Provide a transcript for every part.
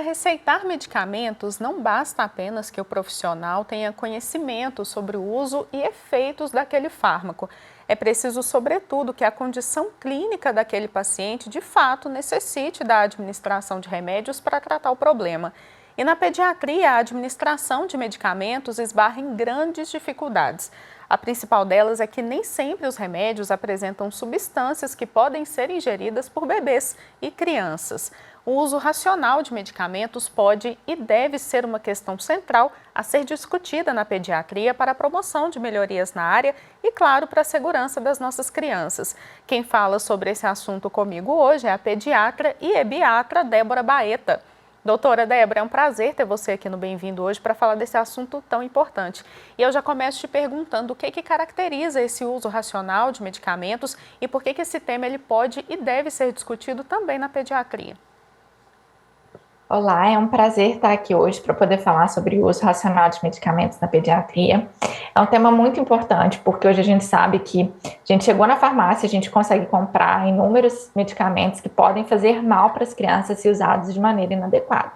receitar medicamentos, não basta apenas que o profissional tenha conhecimento sobre o uso e efeitos daquele fármaco. É preciso, sobretudo, que a condição clínica daquele paciente, de fato, necessite da administração de remédios para tratar o problema. E na pediatria, a administração de medicamentos esbarra em grandes dificuldades. A principal delas é que nem sempre os remédios apresentam substâncias que podem ser ingeridas por bebês e crianças. O uso racional de medicamentos pode e deve ser uma questão central a ser discutida na pediatria para a promoção de melhorias na área e, claro, para a segurança das nossas crianças. Quem fala sobre esse assunto comigo hoje é a pediatra e ebiatra Débora Baeta. Doutora Débora, é um prazer ter você aqui no Bem-vindo hoje para falar desse assunto tão importante. E eu já começo te perguntando o que caracteriza esse uso racional de medicamentos e por que esse tema ele pode e deve ser discutido também na pediatria. Olá, é um prazer estar aqui hoje para poder falar sobre o uso racional de medicamentos na pediatria. É um tema muito importante, porque hoje a gente sabe que a gente chegou na farmácia, a gente consegue comprar inúmeros medicamentos que podem fazer mal para as crianças se usados de maneira inadequada.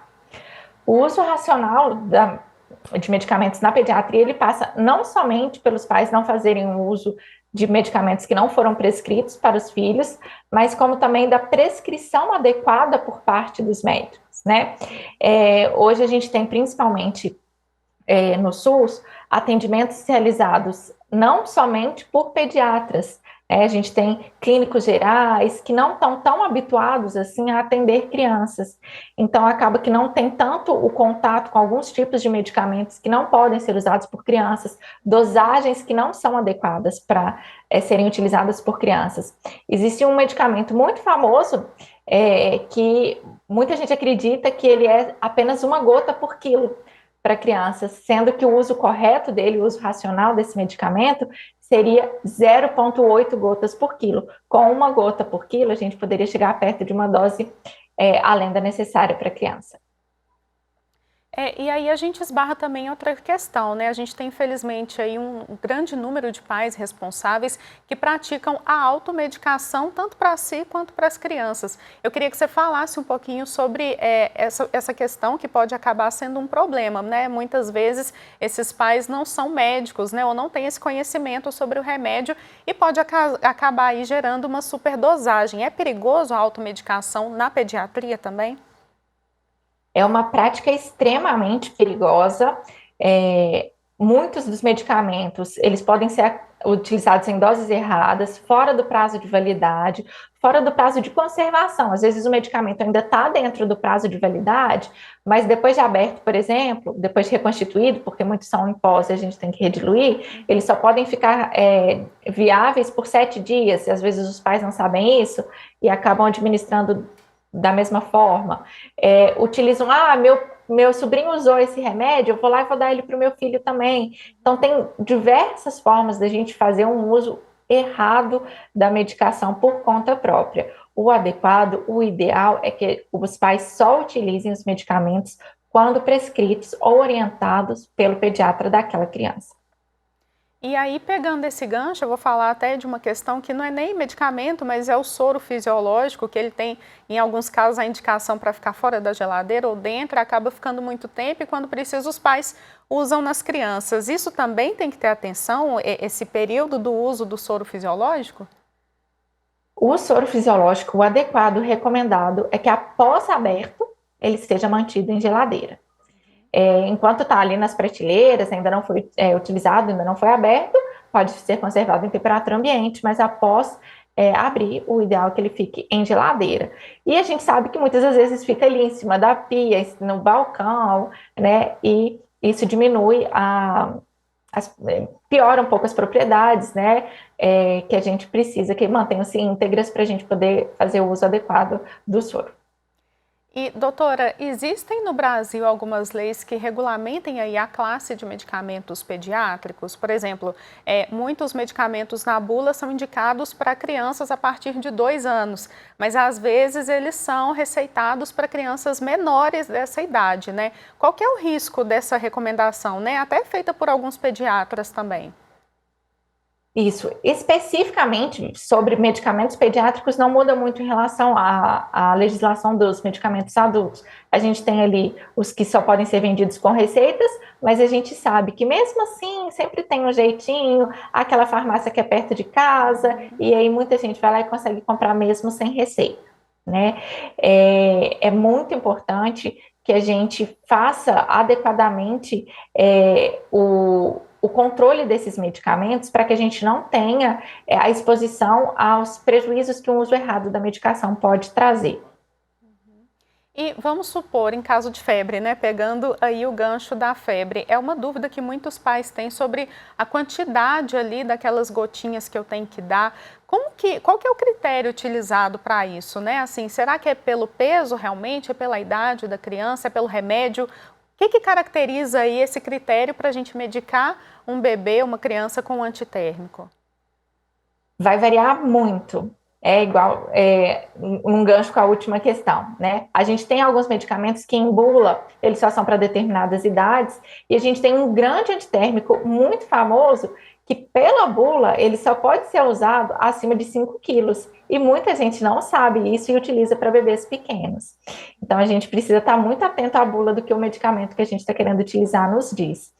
O uso racional de medicamentos na pediatria, ele passa não somente pelos pais não fazerem o uso de medicamentos que não foram prescritos para os filhos, mas como também da prescrição adequada por parte dos médicos, né? Hoje a gente tem principalmente no SUS atendimentos realizados não somente por pediatras, a gente tem clínicos gerais que não estão tão habituados assim a atender crianças, então acaba que não tem tanto o contato com alguns tipos de medicamentos que não podem ser usados por crianças, dosagens que não são adequadas para serem utilizadas por crianças. Existe um medicamento muito famoso que muita gente acredita que ele é apenas 1 gota por quilo para crianças, sendo que o uso correto dele, o uso racional desse medicamento, seria 0,8 gotas por quilo. Com 1 gota por quilo, a gente poderia chegar perto de uma dose além da necessária para a criança. E aí a gente esbarra também em outra questão, né? A gente tem, infelizmente, aí um grande número de pais responsáveis que praticam a automedicação tanto para si quanto para as crianças. Eu queria que você falasse um pouquinho sobre essa questão que pode acabar sendo um problema, né? Muitas vezes esses pais não são médicos, né? Ou não têm esse conhecimento sobre o remédio e pode acabar aí gerando uma superdosagem. É perigoso a automedicação na pediatria também? É uma prática extremamente perigosa. Muitos dos medicamentos, eles podem ser utilizados em doses erradas, fora do prazo de validade, fora do prazo de conservação. Às vezes o medicamento ainda está dentro do prazo de validade, mas depois de aberto, por exemplo, depois de reconstituído, porque muitos são em pós e a gente tem que rediluir, eles só podem ficar viáveis por 7 dias, e às vezes os pais não sabem isso e acabam administrando da mesma forma. Utilizam, meu sobrinho usou esse remédio, eu vou lá e vou dar ele para o meu filho também. Então, tem diversas formas da gente fazer um uso errado da medicação por conta própria. O adequado, o ideal é que os pais só utilizem os medicamentos quando prescritos ou orientados pelo pediatra daquela criança. E aí, pegando esse gancho, eu vou falar até de uma questão que não é nem medicamento, mas é o soro fisiológico, que ele tem, em alguns casos, a indicação para ficar fora da geladeira ou dentro, acaba ficando muito tempo e quando precisa os pais usam nas crianças. Isso também tem que ter atenção, esse período do uso do soro fisiológico? O soro fisiológico, o adequado, o recomendado, é que após aberto, ele esteja mantido em geladeira. Enquanto está ali nas prateleiras, ainda não foi utilizado, ainda não foi aberto, pode ser conservado em temperatura ambiente, mas após abrir, o ideal é que ele fique em geladeira. E a gente sabe que muitas das vezes fica ali em cima da pia, no balcão, né? E isso diminui piora um pouco as propriedades, né? Que a gente precisa que mantenham-se íntegras para a gente poder fazer o uso adequado do soro. E, doutora, existem no Brasil algumas leis que regulamentem aí a classe de medicamentos pediátricos? Por exemplo, muitos medicamentos na bula são indicados para crianças a partir de 2 anos, mas às vezes eles são receitados para crianças menores dessa idade, né? Qual que é o risco dessa recomendação, né? Até feita por alguns pediatras também. Isso, especificamente sobre medicamentos pediátricos, não muda muito em relação à legislação dos medicamentos adultos. A gente tem ali os que só podem ser vendidos com receitas, mas a gente sabe que mesmo assim sempre tem um jeitinho, aquela farmácia que é perto de casa, e aí muita gente vai lá e consegue comprar mesmo sem receita, né? É muito importante que a gente faça adequadamente o controle desses medicamentos para que a gente não tenha a exposição aos prejuízos que o uso errado da medicação pode trazer. E vamos supor, em caso de febre, né, pegando aí o gancho da febre, é uma dúvida que muitos pais têm sobre a quantidade ali daquelas gotinhas que eu tenho que dar. Qual que é o critério utilizado para isso, né? Assim, será que é pelo peso realmente, é pela idade da criança, é pelo remédio? O que caracteriza aí esse critério para a gente medicar um bebê, uma criança com antitérmico? Vai variar muito. É igual um gancho com a última questão, né? A gente tem alguns medicamentos que em bula, eles só são para determinadas idades, e a gente tem um grande antitérmico muito famoso que pela bula ele só pode ser usado acima de 5 quilos. E muita gente não sabe isso e utiliza para bebês pequenos. Então a gente precisa estar muito atento à bula do que o medicamento que a gente está querendo utilizar nos diz.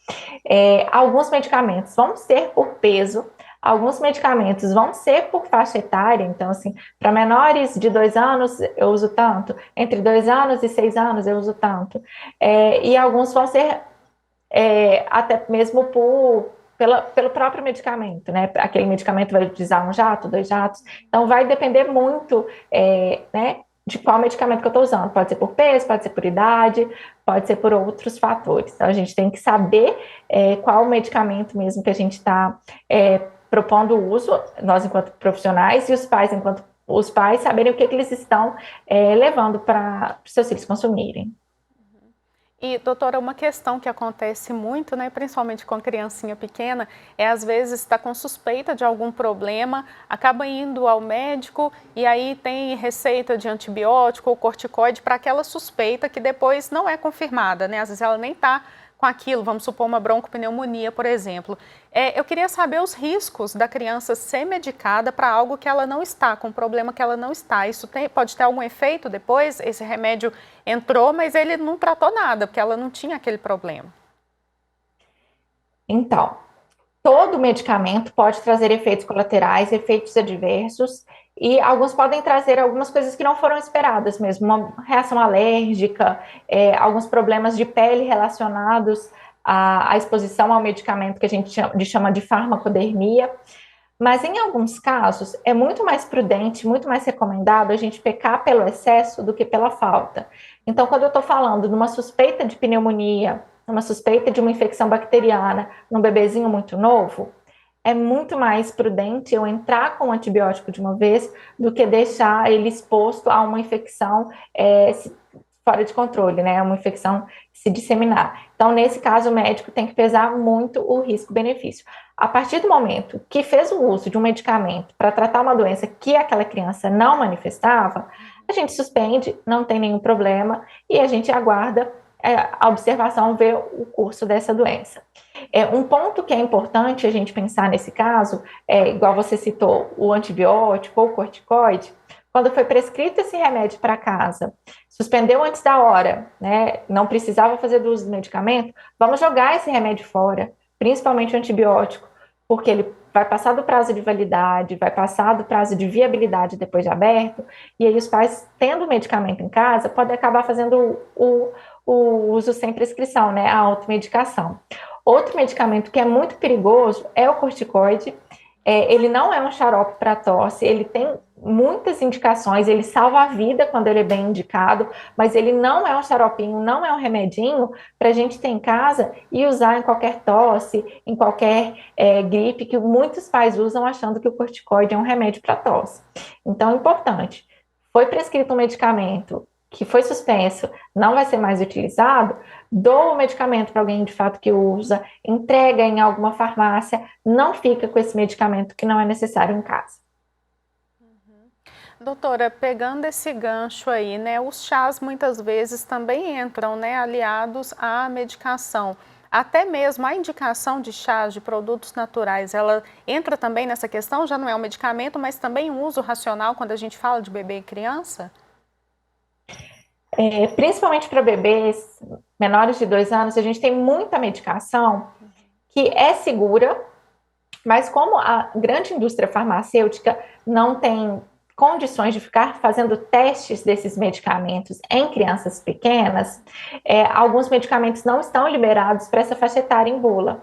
Alguns medicamentos vão ser por peso, alguns medicamentos vão ser por faixa etária, então, assim, para menores de 2 anos eu uso tanto, entre 2 anos e 6 anos eu uso tanto, e alguns vão ser até mesmo pelo próprio medicamento, né? Aquele medicamento vai utilizar 1 jato, 2 jatos, então vai depender muito, né, de qual medicamento que eu estou usando. Pode ser por peso, pode ser por idade, pode ser por outros fatores. Então, a gente tem que saber qual medicamento mesmo que a gente está propondo o uso, nós enquanto profissionais, e os pais saberem o que eles estão levando para os seus filhos consumirem. E, doutora, uma questão que acontece muito, né, principalmente com criancinha pequena, é às vezes está com suspeita de algum problema, acaba indo ao médico e aí tem receita de antibiótico ou corticoide para aquela suspeita que depois não é confirmada, né? Às vezes ela nem está com aquilo, vamos supor uma broncopneumonia, por exemplo. Eu queria saber os riscos da criança ser medicada para algo que ela não está, com um problema que ela não está. Isso pode ter algum efeito depois? Esse remédio entrou, mas ele não tratou nada, porque ela não tinha aquele problema. Então, todo medicamento pode trazer efeitos colaterais, efeitos adversos, e alguns podem trazer algumas coisas que não foram esperadas mesmo, uma reação alérgica, alguns problemas de pele relacionados à exposição ao medicamento que a gente chama de farmacodermia. Mas em alguns casos é muito mais prudente, muito mais recomendado a gente pecar pelo excesso do que pela falta. Então, quando eu estou falando de uma suspeita de pneumonia, uma suspeita de uma infecção bacteriana num bebezinho muito novo, é muito mais prudente eu entrar com o antibiótico de uma vez do que deixar ele exposto a uma infecção fora de controle, né? Uma infecção se disseminar. Então, nesse caso, o médico tem que pesar muito o risco-benefício. A partir do momento que fez o uso de um medicamento para tratar uma doença que aquela criança não manifestava, a gente suspende, não tem nenhum problema, e a gente aguarda a observação, ver o curso dessa doença. Um ponto que é importante a gente pensar nesse caso, igual você citou, o antibiótico ou o corticoide, quando foi prescrito esse remédio para casa, suspendeu antes da hora, né, não precisava fazer do uso do medicamento, vamos jogar esse remédio fora, principalmente o antibiótico, porque ele vai passar do prazo de validade, vai passar do prazo de viabilidade depois de aberto, e aí os pais, tendo o medicamento em casa, podem acabar fazendo o uso sem prescrição, né, a automedicação. Outro medicamento que é muito perigoso é o corticoide. Ele não é um xarope para tosse, ele tem muitas indicações, ele salva a vida quando ele é bem indicado, mas ele não é um xaropinho, não é um remedinho para a gente ter em casa e usar em qualquer tosse, em qualquer gripe, que muitos pais usam achando que o corticoide é um remédio para tosse. Então, é importante. Foi prescrito um medicamento que foi suspenso, não vai ser mais utilizado, dou o medicamento para alguém de fato que usa, entrega em alguma farmácia, não fica com esse medicamento que não é necessário em casa. Doutora, pegando esse gancho aí, né, os chás muitas vezes também entram, né, aliados à medicação. até mesmo a indicação de chás, de produtos naturais, ela entra também nessa questão? Já não é um medicamento, mas também um uso racional quando a gente fala de bebê e criança? Principalmente para bebês menores de 2 anos, a gente tem muita medicação que é segura, mas como a grande indústria farmacêutica não tem condições de ficar fazendo testes desses medicamentos em crianças pequenas, alguns medicamentos não estão liberados para essa faixa etária em bula.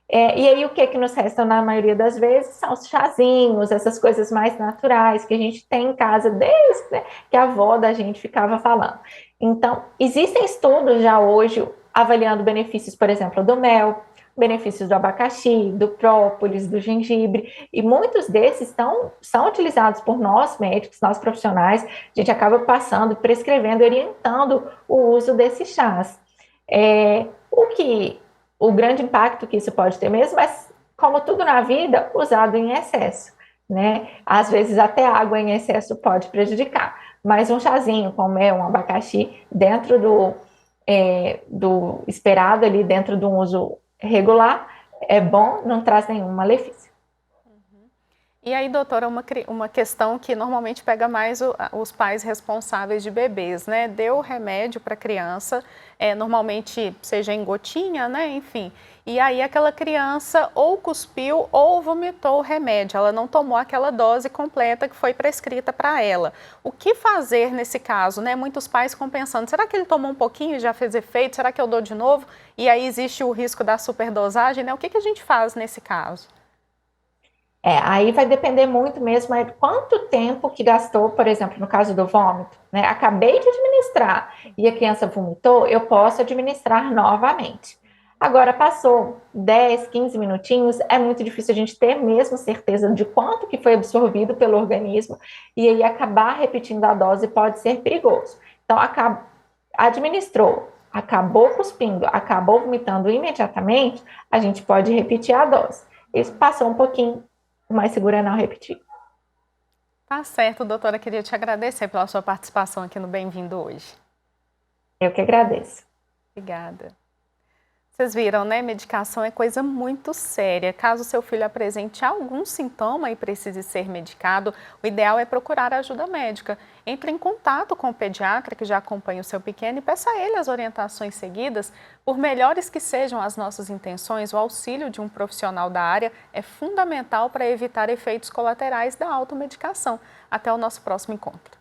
E aí o que nos resta na maioria das vezes são os chazinhos, essas coisas mais naturais que a gente tem em casa desde, né, que a avó da gente ficava falando. Então, existem estudos já hoje avaliando benefícios, por exemplo, do mel, benefícios do abacaxi, do própolis, do gengibre, e muitos desses são utilizados por nós médicos, nós profissionais, a gente acaba passando, prescrevendo, orientando o uso desses chás. O grande impacto que isso pode ter mesmo, mas como tudo na vida, usado em excesso, né? Às vezes até água em excesso pode prejudicar, mas um chazinho com mel, um abacaxi, dentro do esperado ali, dentro de um uso regular, é bom, não traz nenhum malefício. E aí, doutora, uma questão que normalmente pega mais os pais responsáveis de bebês, né? Deu remédio para a criança, normalmente seja em gotinha, né? Enfim. E aí aquela criança ou cuspiu ou vomitou o remédio, ela não tomou aquela dose completa que foi prescrita para ela. O que fazer nesse caso, né? Muitos pais ficam pensando, será que ele tomou um pouquinho e já fez efeito? Será que eu dou de novo? E aí existe o risco da superdosagem, né? O que a gente faz nesse caso? Aí vai depender muito mesmo de quanto tempo que gastou, por exemplo, no caso do vômito, né? Acabei de administrar e a criança vomitou, eu posso administrar novamente. Agora, passou 10, 15 minutinhos, é muito difícil a gente ter mesmo certeza de quanto que foi absorvido pelo organismo e aí acabar repetindo a dose pode ser perigoso. Então, administrou, acabou cuspindo, acabou vomitando imediatamente, a gente pode repetir a dose. Isso passou um pouquinho, o mais seguro é não repetir. Tá certo, doutora. Queria te agradecer pela sua participação aqui no Bem-vindo hoje. Eu que agradeço. Obrigada. Vocês viram, né? Medicação é coisa muito séria. Caso seu filho apresente algum sintoma e precise ser medicado, o ideal é procurar ajuda médica. Entre em contato com o pediatra que já acompanha o seu pequeno e peça a ele as orientações seguidas. Por melhores que sejam as nossas intenções, o auxílio de um profissional da área é fundamental para evitar efeitos colaterais da automedicação. Até o nosso próximo encontro.